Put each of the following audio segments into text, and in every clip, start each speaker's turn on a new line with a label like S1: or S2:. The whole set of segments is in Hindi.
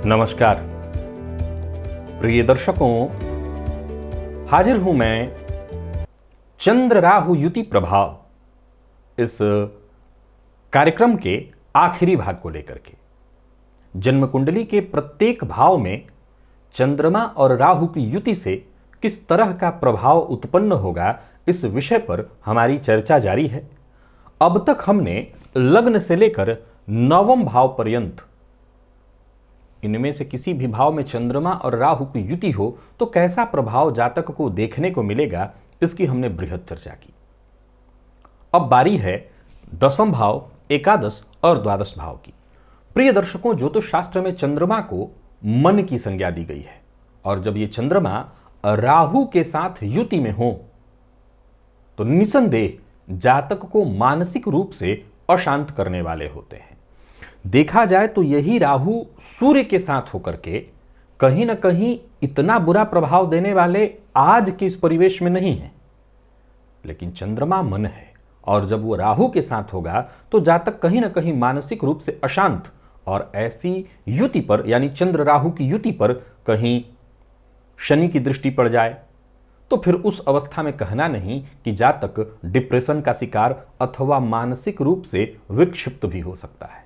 S1: नमस्कार प्रिय दर्शकों, हाजिर हूं मैं चंद्र राहु युति प्रभाव इस कार्यक्रम के आखिरी भाग को लेकर के। जन्म कुंडली के प्रत्येक भाव में चंद्रमा और राहु की युति से किस तरह का प्रभाव उत्पन्न होगा, इस विषय पर हमारी चर्चा जारी है। अब तक हमने लग्न से लेकर नवम भाव पर्यंत इनमें से किसी भी भाव में चंद्रमा और राहु की युति हो तो कैसा प्रभाव जातक को देखने को मिलेगा, इसकी हमने बृहद चर्चा की। अब बारी है दसम भाव, एकादश और द्वादश भाव की। प्रिय दर्शकों, ज्योतिष शास्त्र में चंद्रमा को मन की संज्ञा दी गई है और जब ये चंद्रमा राहु के साथ युति में हो तो निसंदेह जातक को मानसिक रूप से अशांत करने वाले होते हैं। देखा जाए तो यही राहु सूर्य के साथ होकर के कहीं ना कहीं इतना बुरा प्रभाव देने वाले आज के इस परिवेश में नहीं है, लेकिन चंद्रमा मन है और जब वो राहु के साथ होगा तो जातक कहीं ना कहीं मानसिक रूप से अशांत, और ऐसी युति पर यानी चंद्र राहु की युति पर कहीं शनि की दृष्टि पड़ जाए तो फिर उस अवस्था में कहना नहीं कि जातक डिप्रेशन का शिकार अथवा मानसिक रूप से विक्षिप्त भी हो सकता है।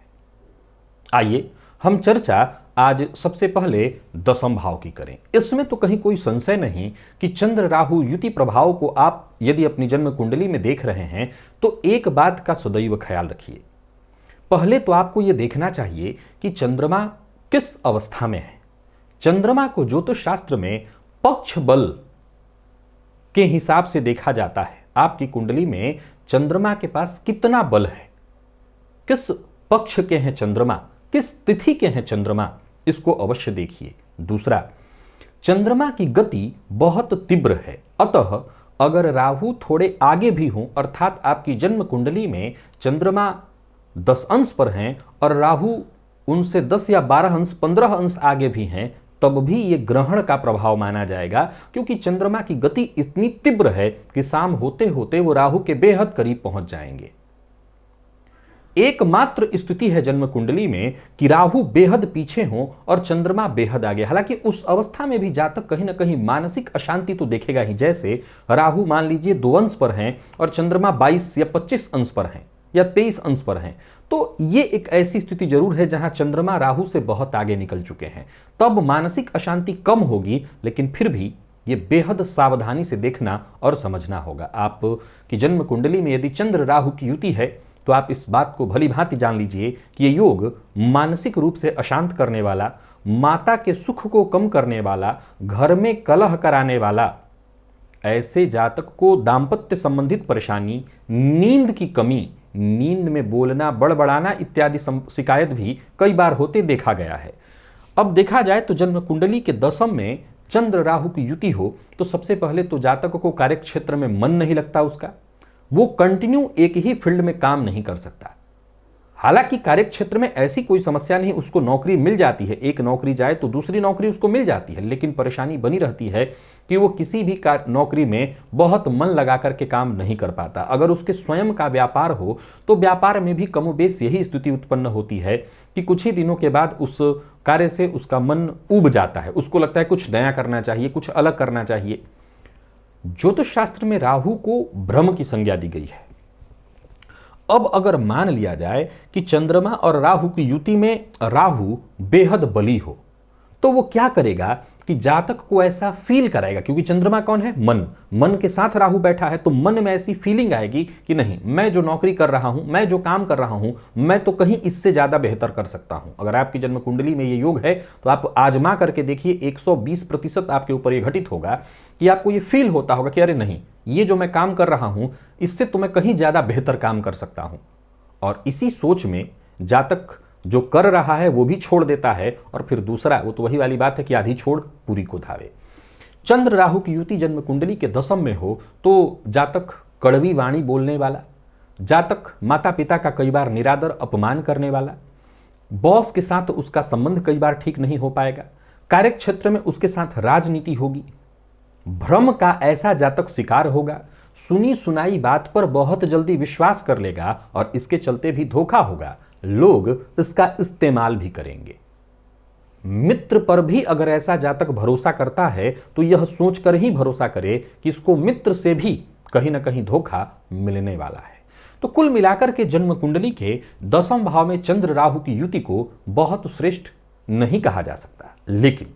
S1: आइए हम चर्चा आज सबसे पहले दसम भाव की करें। इसमें तो कहीं कोई संशय नहीं कि चंद्र राहु युति प्रभाव को आप यदि अपनी जन्म कुंडली में देख रहे हैं तो एक बात का सदैव ख्याल रखिए। पहले तो आपको यह देखना चाहिए कि चंद्रमा किस अवस्था में है। चंद्रमा को ज्योतिष शास्त्र में पक्ष बल के हिसाब से देखा जाता है। आपकी कुंडली में चंद्रमा के पास कितना बल है, किस पक्ष के हैं चंद्रमा, किस तिथि के हैं चंद्रमा, इसको अवश्य देखिए। दूसरा, चंद्रमा की गति बहुत तीव्र है, अतः अगर राहु थोड़े आगे भी हों, अर्थात आपकी जन्म कुंडली में चंद्रमा 10 अंश पर हैं और राहु उनसे 10 या 12 अंश 15 अंश आगे भी हैं, तब भी यह ग्रहण का प्रभाव माना जाएगा, क्योंकि चंद्रमा की गति इतनी तीव्र है कि शाम होते होते वो राहु के बेहद करीब पहुंच जाएंगे। एकमात्र स्थिति है जन्म कुंडली में कि राहु बेहद पीछे हो और चंद्रमा बेहद आगे। हालांकि उस अवस्था में भी जातक कहीं ना कहीं मानसिक अशांति तो देखेगा ही। जैसे राहु मान लीजिए 2 अंश पर हैं और चंद्रमा 22 या 25 अंश पर हैं या 23 अंश पर हैं, तो ये एक ऐसी स्थिति जरूर है जहां चंद्रमा राहु से बहुत आगे निकल चुके हैं। तब मानसिक अशांति कम होगी, लेकिन फिर भी ये बेहद सावधानी से देखना और समझना होगा। आपकी जन्म कुंडली में यदि चंद्र राहु की युति है तो आप इस बात को भली भांति जान लीजिए कि ये योग मानसिक रूप से अशांत करने वाला, माता के सुख को कम करने वाला, घर में कलह कराने वाला, ऐसे जातक को दाम्पत्य संबंधित परेशानी, नींद की कमी, नींद में बोलना, बड़बड़ाना इत्यादि शिकायत भी कई बार होते देखा गया है। अब देखा जाए तो जन्म कुंडली के दसम में चंद्र राहु की युति हो तो सबसे पहले तो जातक को कार्य क्षेत्र में मन नहीं लगता, उसका वो कंटिन्यू एक ही फील्ड में काम नहीं कर सकता। हालांकि कार्य क्षेत्र में ऐसी कोई समस्या नहीं, उसको नौकरी मिल जाती है, एक नौकरी जाए तो दूसरी नौकरी उसको मिल जाती है, लेकिन परेशानी बनी रहती है कि वो किसी भी नौकरी में बहुत मन लगा करके काम नहीं कर पाता। अगर उसके स्वयं का व्यापार हो तो व्यापार में भी कमोबेश यही स्थिति उत्पन्न होती है कि कुछ ही दिनों के बाद उस कार्य से उसका मन ऊब जाता है, उसको लगता है कुछ नया करना चाहिए, कुछ अलग करना चाहिए। ज्योतिष शास्त्र में राहु को ब्रह्म की संज्ञा दी गई है। अब अगर मान लिया जाए कि चंद्रमा और राहु की युति में राहु बेहद बली हो तो वो क्या करेगा कि जातक को ऐसा फील कराएगा, क्योंकि चंद्रमा कौन है? मन के साथ राहु बैठा है तो मन में ऐसी फीलिंग आएगी कि नहीं, मैं जो नौकरी कर रहा हूं, मैं जो काम कर रहा हूं, मैं तो कहीं इससे ज्यादा बेहतर कर सकता हूं। अगर आपकी जन्म कुंडली में ये योग है तो आप आजमा करके देखिए, 120% आपके ऊपर ये घटित होगा कि आपको ये फील होता होगा कि अरे नहीं, ये जो मैं काम कर रहा हूं इससे तो मैं कहीं ज्यादा बेहतर काम कर सकता हूं। और इसी सोच में जातक जो कर रहा है वो भी छोड़ देता है, और फिर दूसरा वो तो वही वाली बात है कि आधी छोड़ पूरी को धावे। चंद्र राहु की युति जन्म कुंडली के दसम में हो तो जातक कड़वी वाणी बोलने वाला, जातक माता पिता का कई बार निरादर अपमान करने वाला, बॉस के साथ उसका संबंध कई बार ठीक नहीं हो पाएगा, कार्य क्षेत्र में उसके साथ राजनीति होगी, भ्रम का ऐसा जातक शिकार होगा, सुनी सुनाई बात पर बहुत जल्दी विश्वास कर लेगा और इसके चलते भी धोखा होगा, लोग इसका इस्तेमाल भी करेंगे। मित्र पर भी अगर ऐसा जातक भरोसा करता है तो यह सोचकर ही भरोसा करे कि इसको मित्र से भी कहीं ना कहीं धोखा मिलने वाला है। तो कुल मिलाकर के जन्म कुंडली के 10वें भाव में चंद्र राहु की युति को बहुत श्रेष्ठ नहीं कहा जा सकता, लेकिन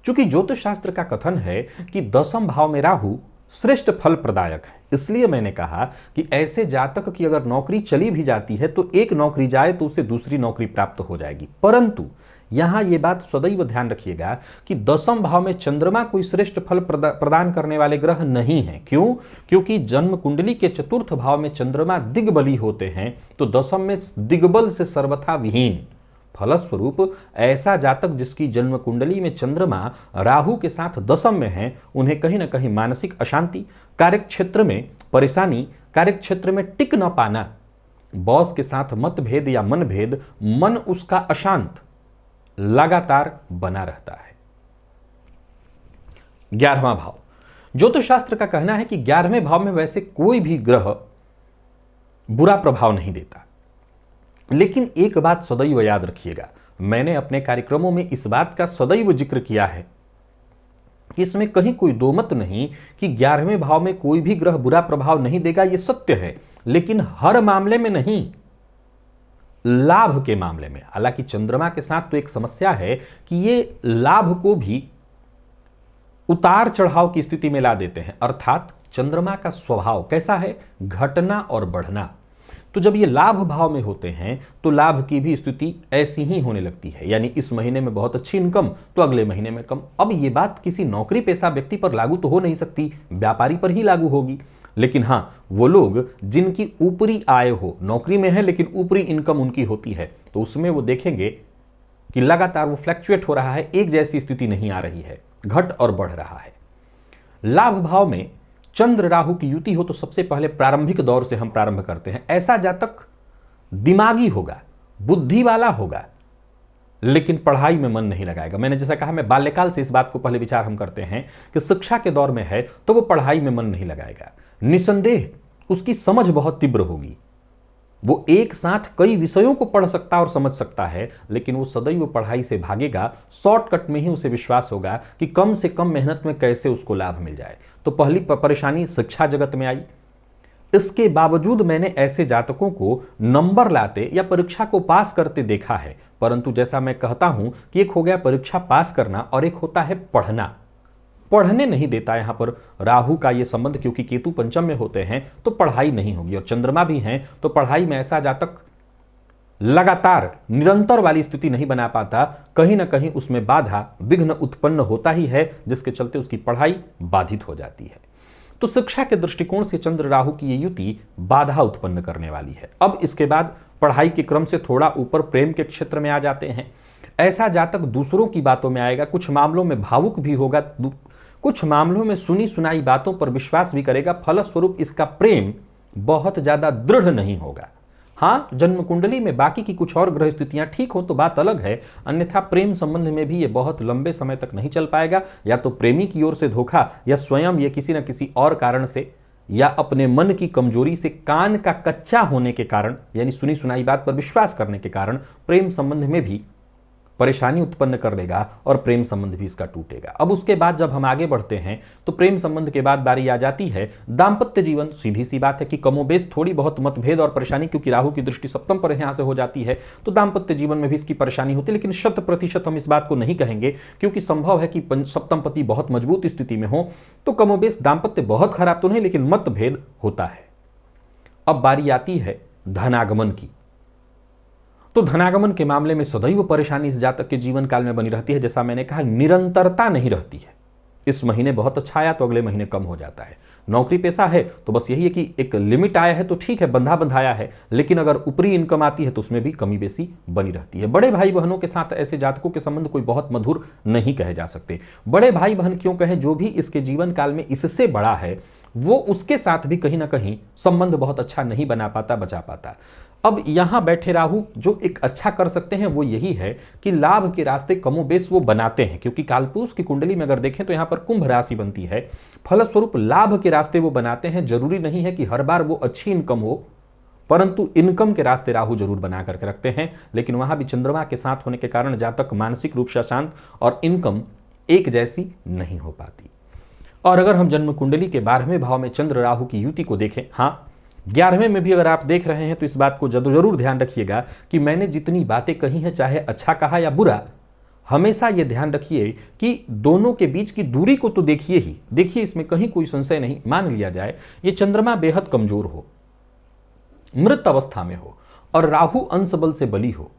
S1: चूंकि ज्योतिष शास्त्र का कथन है कि 10वें भाव में राहु श्रेष्ठ फल प्रदायक है, इसलिए मैंने कहा कि ऐसे जातक की अगर नौकरी चली भी जाती है तो एक नौकरी जाए तो उसे दूसरी नौकरी प्राप्त हो जाएगी। परंतु यहां यह बात सदैव ध्यान रखिएगा कि 10वें भाव में चंद्रमा कोई श्रेष्ठ फल प्रदान करने वाले ग्रह नहीं है। क्यों? क्योंकि जन्म कुंडली के 4th भाव में चंद्रमा दिग्बली होते हैं, तो 10वें में दिग्बल से सर्वथा विहीन। फलस्वरूप ऐसा जातक जिसकी जन्म कुंडली में चंद्रमा राहु के साथ 10वें में है, उन्हें कहीं ना कहीं मानसिक अशांति, कार्यक्षेत्र में परेशानी, कार्यक्षेत्र में टिक न पाना, बॉस के साथ मतभेद या मनभेद, मन उसका अशांत लगातार बना रहता है। 11वां भाव, ज्योतिष शास्त्र का कहना है कि 11वें भाव में वैसे कोई भी ग्रह बुरा प्रभाव नहीं देता, लेकिन एक बात सदैव याद रखिएगा, मैंने अपने कार्यक्रमों में इस बात का सदैव जिक्र किया है कि इसमें कहीं कोई दो मत नहीं कि 11वें भाव में कोई भी ग्रह बुरा प्रभाव नहीं देगा, यह सत्य है, लेकिन हर मामले में नहीं, लाभ के मामले में। हालांकि चंद्रमा के साथ तो एक समस्या है कि ये लाभ को भी उतार चढ़ाव की स्थिति में ला देते हैं, अर्थात चंद्रमा का स्वभाव कैसा है, घटना और बढ़ना। तो जब ये लाभ भाव में होते हैं तो लाभ की भी स्थिति ऐसी ही होने लगती है, यानी इस महीने में बहुत अच्छी इनकम तो अगले महीने में कम। अब ये बात किसी नौकरी पेशा व्यक्ति पर लागू तो हो नहीं सकती, व्यापारी पर ही लागू होगी। लेकिन हां, वो लोग जिनकी ऊपरी आय हो, नौकरी में है लेकिन ऊपरी इनकम उनकी होती है, तो उसमें वो देखेंगे कि लगातार वो फ्लैक्चुएट हो रहा है, एक जैसी स्थिति नहीं आ रही है, घट और बढ़ रहा है। लाभ भाव में चंद्र राहु की युति हो तो सबसे पहले प्रारंभिक दौर से हम प्रारंभ करते हैं। ऐसा जातक दिमागी होगा, बुद्धि वाला होगा, लेकिन पढ़ाई में मन नहीं लगाएगा। मैंने जैसा कहा, मैं बाल्यकाल से इस बात को पहले विचार हम करते हैं कि शिक्षा के दौर में है तो वो पढ़ाई में मन नहीं लगाएगा। निसंदेह उसकी समझ बहुत तीव्र होगी, वो एक साथ कई विषयों को पढ़ सकता और समझ सकता है, लेकिन वो सदैव पढ़ाई से भागेगा। शॉर्टकट में ही उसे विश्वास होगा कि कम से कम मेहनत में कैसे उसको लाभ मिल जाए। तो पहली परेशानी शिक्षा जगत में आई। इसके बावजूद मैंने ऐसे जातकों को नंबर लाते या परीक्षा को पास करते देखा है, परंतु जैसा मैं कहता हूं कि एक हो गया परीक्षा पास करना और एक होता है पढ़ना। पढ़ने नहीं देता यहां पर राहु का यह संबंध, क्योंकि केतु पंचम में होते हैं तो पढ़ाई नहीं होगी, और चंद्रमा भी हैं तो पढ़ाई में ऐसा जातक लगातार निरंतर वाली स्थिति नहीं बना पाता, कहीं ना कहीं उसमें बाधा विघ्न उत्पन्न होता ही है, जिसके चलते उसकी पढ़ाई बाधित हो जाती है। तो शिक्षा के दृष्टिकोण से चंद्र राहु की ये युति बाधा उत्पन्न करने वाली है। अब इसके बाद पढ़ाई के क्रम से थोड़ा ऊपर प्रेम के क्षेत्र में आ जाते हैं। ऐसा जातक दूसरों की बातों में आएगा, कुछ मामलों में भावुक भी होगा, कुछ मामलों में सुनी सुनाई बातों पर विश्वास भी करेगा। फलस्वरूप इसका प्रेम बहुत ज्यादा दृढ़ नहीं होगा। हाँ, जन्म कुंडली में बाकी की कुछ और ग्रह स्थितियां ठीक हो तो बात अलग है, अन्यथा प्रेम संबंध में भी ये बहुत लंबे समय तक नहीं चल पाएगा। या तो प्रेमी की ओर से धोखा, या स्वयं ये किसी न किसी और कारण से, या अपने मन की कमजोरी से, कान का कच्चा होने के कारण, यानी सुनी सुनाई बात पर विश्वास करने के कारण प्रेम संबंध में भी परेशानी उत्पन्न कर देगा और प्रेम संबंध भी इसका टूटेगा। अब उसके बाद जब हम आगे बढ़ते हैं तो प्रेम संबंध के बाद बारी आ जाती है दाम्पत्य जीवन। सीधी सी बात है कि कमोबेश थोड़ी बहुत मतभेद और परेशानी, क्योंकि राहु की दृष्टि सप्तम पर यहां से हो जाती है, तो दाम्पत्य जीवन में भी इसकी परेशानी होती है। लेकिन 100% हम इस बात को नहीं कहेंगे, क्योंकि संभव है कि सप्तम पति बहुत मजबूत स्थिति में हो तो कमोबेश दाम्पत्य बहुत खराब तो नहीं, लेकिन मतभेद होता है। अब बारी आती है धनागमन की। तो धनागमन के मामले में सदैव परेशानी इस जातक के जीवन काल में बनी रहती है। जैसा मैंने कहा, निरंतरता नहीं रहती है। इस महीने बहुत अच्छा आया तो अगले महीने कम हो जाता है। नौकरी पेशा है तो बस यही है कि एक लिमिट आया है तो ठीक है, बंधा बंधाया है, लेकिन अगर ऊपरी इनकम आती है तो उसमें भी कमी बेसी बनी रहती है। बड़े भाई बहनों के साथ ऐसे जातकों के संबंध कोई बहुत मधुर नहीं कहे जा सकते। बड़े भाई बहन क्यों कहें, जो भी इसके जीवन काल में इससे बड़ा है वो उसके साथ भी कहीं ना कहीं संबंध बहुत अच्छा नहीं बना पाता, बचा पाता। अब यहां बैठे राहु जो एक अच्छा कर सकते हैं वो यही है कि लाभ के रास्ते कमोबेश वो बनाते हैं, क्योंकि कालपुरुष की कुंडली में अगर देखें तो यहां पर कुंभ राशि बनती है। फलस्वरूप लाभ के रास्ते वो बनाते हैं। जरूरी नहीं है कि हर बार वो अच्छी इनकम हो, परंतु इनकम के रास्ते राहु जरूर बना करके रखते हैं, लेकिन वहां भी चंद्रमा के साथ होने के कारण जातक मानसिक रूप से अशांत और इनकम एक जैसी नहीं हो पाती। और अगर हम जन्म कुंडली के 12वें भाव में चंद्र राहु की युति को देखें, हाँ 11वें में भी अगर आप देख रहे हैं तो इस बात को जरूर ध्यान रखिएगा कि मैंने जितनी बातें कही हैं, चाहे अच्छा कहा या बुरा, हमेशा यह ध्यान रखिए कि दोनों के बीच की दूरी को तो देखिए ही, देखिए इसमें कहीं कोई संशय नहीं। मान लिया जाए ये चंद्रमा बेहद कमजोर हो, मृत अवस्था में हो और राहु अंश बल से बली हो,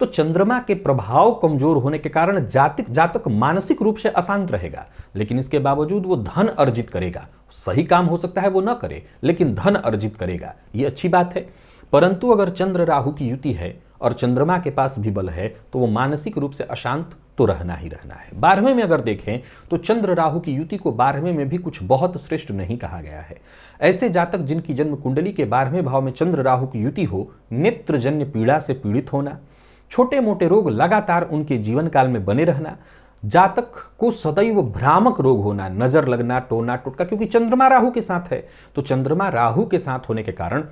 S1: तो चंद्रमा के प्रभाव कमजोर होने के कारण जातक मानसिक रूप से अशांत रहेगा, लेकिन इसके बावजूद वो धन अर्जित करेगा। सही काम हो सकता है वो न करे, लेकिन धन अर्जित करेगा, ये अच्छी बात है। परंतु अगर चंद्र राहु की युति है और चंद्रमा के पास भी बल है तो वो मानसिक रूप से अशांत तो रहना ही रहना है। 12वें में अगर देखें तो चंद्र राहु की युति को 12वें में भी कुछ बहुत श्रेष्ठ नहीं कहा गया है। ऐसे जातक जिनकी जन्म कुंडली के 12वें भाव में चंद्र राहु की युति हो, नेत्रजन्य पीड़ा से पीड़ित होना, छोटे मोटे रोग लगातार उनके जीवन काल में बने रहना, जातक को सदैव भ्रामक रोग होना, नजर लगना, टोना टोटका, क्योंकि चंद्रमा राहु के साथ है तो चंद्रमा राहु के साथ होने के कारण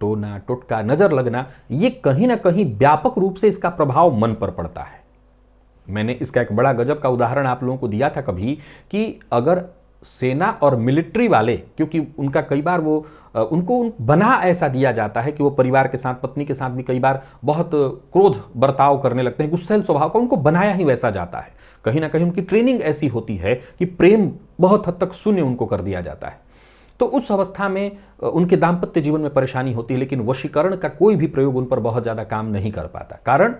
S1: टोना टोटका, नजर लगना, ये कहीं ना कहीं व्यापक रूप से इसका प्रभाव मन पर पड़ता है। मैंने इसका एक बड़ा गजब का उदाहरण आप लोगों को दिया था कभी कि अगर सेना और मिलिट्री वाले, क्योंकि उनका कई बार वो उनको बना ऐसा दिया जाता है कि वो परिवार के साथ, पत्नी के साथ भी कई बार बहुत क्रोध बर्ताव करने लगते हैं, गुस्सैल स्वभाव का, उनको बनाया ही वैसा जाता है। कहीं ना कहीं उनकी ट्रेनिंग ऐसी होती है कि प्रेम बहुत हद तक शून्य उनको कर दिया जाता है। तो उस अवस्था में उनके दाम्पत्य जीवन में परेशानी होती है, लेकिन वशीकरण का कोई भी प्रयोग उन पर बहुत ज्यादा काम नहीं कर पाता। कारण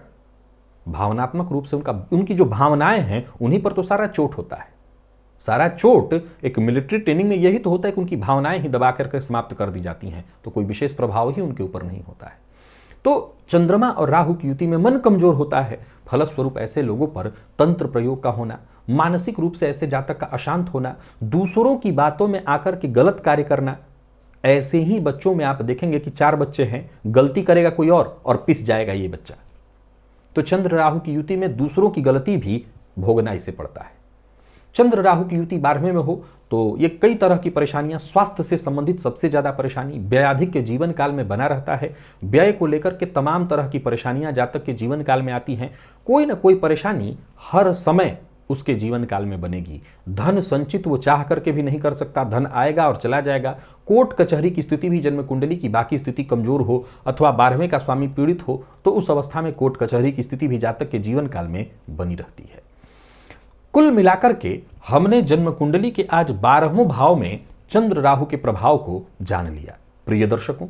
S1: भावनात्मक रूप से उनकी जो भावनाएं हैं उन्हीं पर तो सारा चोट होता है। सारा चोट एक मिलिट्री ट्रेनिंग में यही तो होता है कि उनकी भावनाएं ही दबा करके समाप्त कर दी जाती हैं, तो कोई विशेष प्रभाव ही उनके ऊपर नहीं होता है। तो चंद्रमा और राहु की युति में मन कमजोर होता है, फलस्वरूप ऐसे लोगों पर तंत्र प्रयोग का होना, मानसिक रूप से ऐसे जातक का अशांत होना, दूसरों की बातों में आकर के गलत कार्य करना। ऐसे ही बच्चों में आप देखेंगे कि 4 बच्चे हैं, गलती करेगा कोई और पिस जाएगा ये बच्चा। तो चंद्र राहु की युति में दूसरों की गलती भी भोगना इसे पड़ता है। चंद्र राहु की युति 12वें में हो तो ये कई तरह की परेशानियां, स्वास्थ्य से संबंधित सबसे ज्यादा परेशानी, व्ययाधिक जीवन काल में बना रहता है। व्यय को लेकर के तमाम तरह की परेशानियां जातक के जीवन काल में आती हैं। कोई ना कोई परेशानी हर समय उसके जीवन काल में बनेगी। धन संचित वो चाह करके भी नहीं कर सकता, धन आएगा और चला जाएगा। कोर्ट कचहरी की स्थिति भी जन्म कुंडली की बाकी स्थिति कमजोर हो अथवा 12वें का स्वामी पीड़ित हो तो उस अवस्था में कोर्ट कचहरी की स्थिति भी जातक के जीवन काल में बनी रहती है। कुल मिलाकर के हमने जन्म कुंडली के आज 12वें भाव में चंद्र राहु के प्रभाव को जान लिया। प्रिय दर्शकों,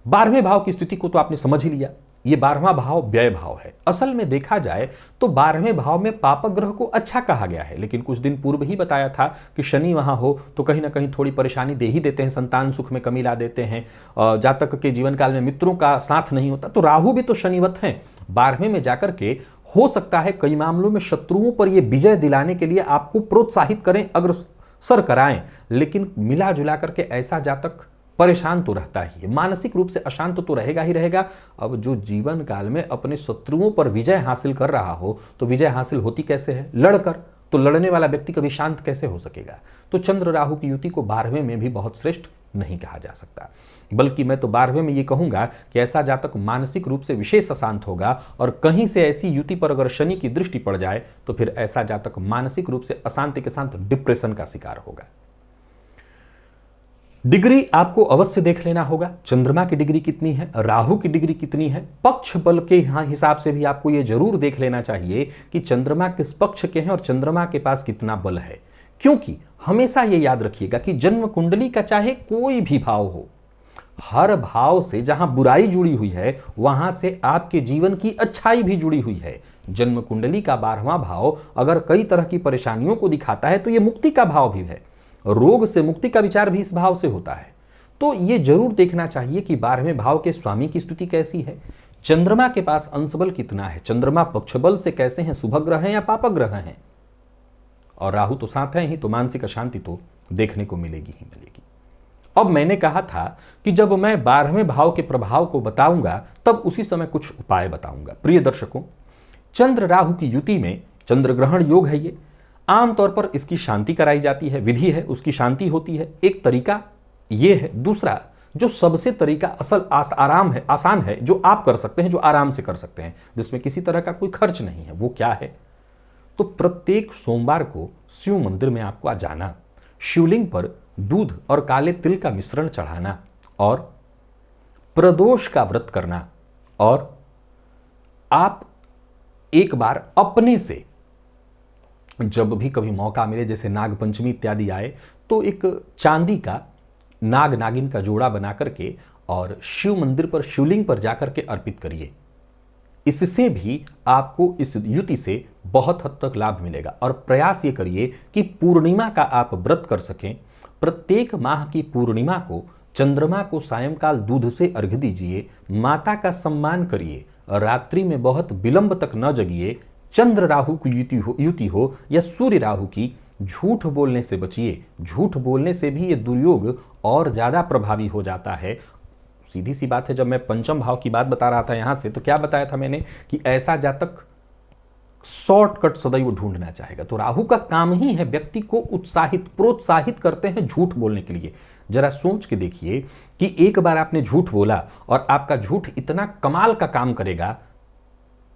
S1: 12वें भाव की स्थिति को तो आपने समझ ही लिया। ये 12वां भाव व्यय भाव है। असल में देखा जाए तो 12वें भाव में पापक ग्रह को अच्छा कहा गया है, लेकिन कुछ दिन पूर्व ही बताया था कि शनि वहां हो तो कहीं ना कहीं थोड़ी परेशानी दे ही देते हैं, संतान सुख में कमी ला देते हैं, जातक के जीवन काल में मित्रों का साथ नहीं होता। तो राहु भी तो शनिवत हैं, 12वें में जाकर के हो सकता है कई मामलों में शत्रुओं पर यह विजय दिलाने के लिए आपको प्रोत्साहित करें, अग्रसर कराएं, लेकिन मिला जुला करके ऐसा जातक परेशान तो रहता ही है, मानसिक रूप से अशांत तो रहेगा ही रहेगा। अब जो जीवन काल में अपने शत्रुओं पर विजय हासिल कर रहा हो तो विजय हासिल होती कैसे है? लड़कर। तो लड़ने वाला व्यक्ति कभी शांत कैसे हो सकेगा? तो चंद्र राहु की युति को 12वें में भी बहुत श्रेष्ठ नहीं कहा जा सकता, बल्कि मैं तो 12वें में ये कहूंगा कि ऐसा जातक मानसिक रूप से विशेष अशांत होगा। और कहीं से ऐसी युति पर अगर शनि की दृष्टि पड़ जाए तो फिर ऐसा जातक मानसिक रूप से अशांति के साथ डिप्रेशन का शिकार होगा। डिग्री आपको अवश्य देख लेना होगा, चंद्रमा की डिग्री कितनी है, राहु की डिग्री कितनी है। पक्ष बल के हिसाब से भी आपको यह जरूर देख लेना चाहिए कि चंद्रमा किस पक्ष के हैं और चंद्रमा के पास कितना बल है। क्योंकि हमेशा यह याद रखिएगा कि जन्म कुंडली का चाहे कोई भी भाव हो, हर भाव से जहां बुराई जुड़ी हुई है वहां से आपके जीवन की अच्छाई भी जुड़ी हुई है। जन्म कुंडली का 12वां भाव अगर कई तरह की परेशानियों को दिखाता है तो यह मुक्ति का भाव भी है, रोग से मुक्ति का विचार भी इस भाव से होता है। तो यह जरूर देखना चाहिए कि 12वें भाव के स्वामी की स्थिति कैसी है, चंद्रमा के पास अंशबल कितना है, चंद्रमा पक्षबल से कैसे हैं, शुभ ग्रह हैं या पापक ग्रह हैं, और राहु तो साथ है ही, तो मानसिक अशांति तो देखने को मिलेगी ही मिलेगी। अब मैंने कहा था कि जब मैं 12वें भाव के प्रभाव को बताऊंगा तब उसी समय कुछ उपाय बताऊंगा। प्रिय दर्शकों, चंद्र राहु की युति में चंद्र ग्रहण योग है, ये आमतौर पर इसकी शांति कराई जाती है, विधि है, उसकी शांति होती है, एक तरीका ये है। दूसरा, जो सबसे तरीका असल आराम है, आसान है, जो आप कर सकते हैं, जो आराम से कर सकते हैं, जिसमें किसी तरह का कोई खर्च नहीं है, वो क्या है? तो प्रत्येक सोमवार को शिव मंदिर में आपको जाना, शिवलिंग पर दूध और काले तिल का मिश्रण चढ़ाना और प्रदोष का व्रत करना, और आप एक बार अपने से जब भी कभी मौका मिले, जैसे नाग पंचमी इत्यादि आए, तो एक चांदी का नाग नागिन का जोड़ा बना करके और शिव मंदिर पर शिवलिंग पर जाकर के अर्पित करिए। इससे भी आपको इस युति से बहुत हद तक लाभ मिलेगा। और प्रयास ये करिए कि पूर्णिमा का आप व्रत कर सकें। प्रत्येक माह की पूर्णिमा को चंद्रमा को सायंकाल दूध से अर्घ्य दीजिए, माता का सम्मान करिए, रात्रि में बहुत विलंब तक न जगिए, चंद्र राहु की युति हो या सूर्य राहु की, झूठ बोलने से बचिए। झूठ बोलने से भी ये दुर्योग और ज्यादा प्रभावी हो जाता है। सीधी सी बात है, जब मैं पंचम भाव की बात बता रहा था यहां से, तो क्या बताया था मैंने कि ऐसा जातक शॉर्टकट सदैव ढूंढना चाहेगा। तो राहु का काम ही है व्यक्ति को उत्साहित, प्रोत्साहित करते हैं झूठ बोलने के लिए। जरा सोच के देखिए कि एक बार आपने झूठ बोला और आपका झूठ इतना कमाल का काम करेगा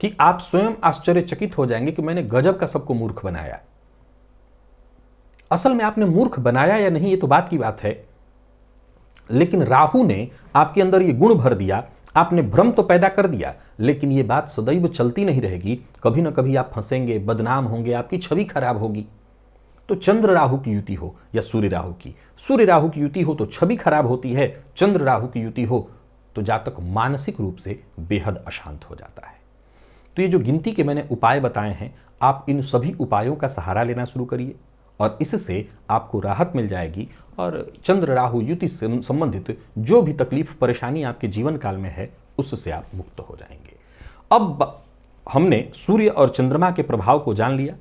S1: कि आप स्वयं आश्चर्यचकित हो जाएंगे कि मैंने गजब का सबको मूर्ख बनाया। असल में आपने मूर्ख बनाया या नहीं, ये तो बात की बात है, लेकिन राहु ने आपके अंदर ये गुण भर दिया, आपने भ्रम तो पैदा कर दिया, लेकिन ये बात सदैव चलती नहीं रहेगी। कभी ना कभी आप फंसेंगे, बदनाम होंगे, आपकी छवि खराब होगी। तो चंद्र राहु की युति हो या सूर्य राहु की, सूर्य राहु की युति हो तो छवि खराब होती है, चंद्र राहु की युति हो तो जातक मानसिक रूप से बेहद अशांत हो जाता है। तो ये जो गिनती के मैंने उपाय बताए हैं, आप इन सभी उपायों का सहारा लेना शुरू करिए और इससे आपको राहत मिल जाएगी और चंद्र राहु युति से संबंधित जो भी तकलीफ परेशानी आपके जीवन काल में है, उससे आप मुक्त हो जाएंगे। अब हमने सूर्य और चंद्रमा के प्रभाव को जान लिया।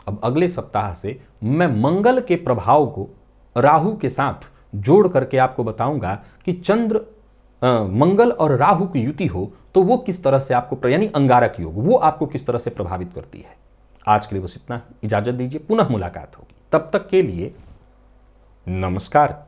S1: अब अगले सप्ताह से मैं मंगल के प्रभाव को राहु के साथ जोड़ करके आपको बताऊंगा कि मंगल और राहु की युति हो तो वो किस तरह से आपको, यानी अंगारक योग, वो आपको किस तरह से प्रभावित करती है। आज के लिए बस इतना, इजाजत दीजिए, पुनः मुलाकात होगी। तब तक के लिए नमस्कार।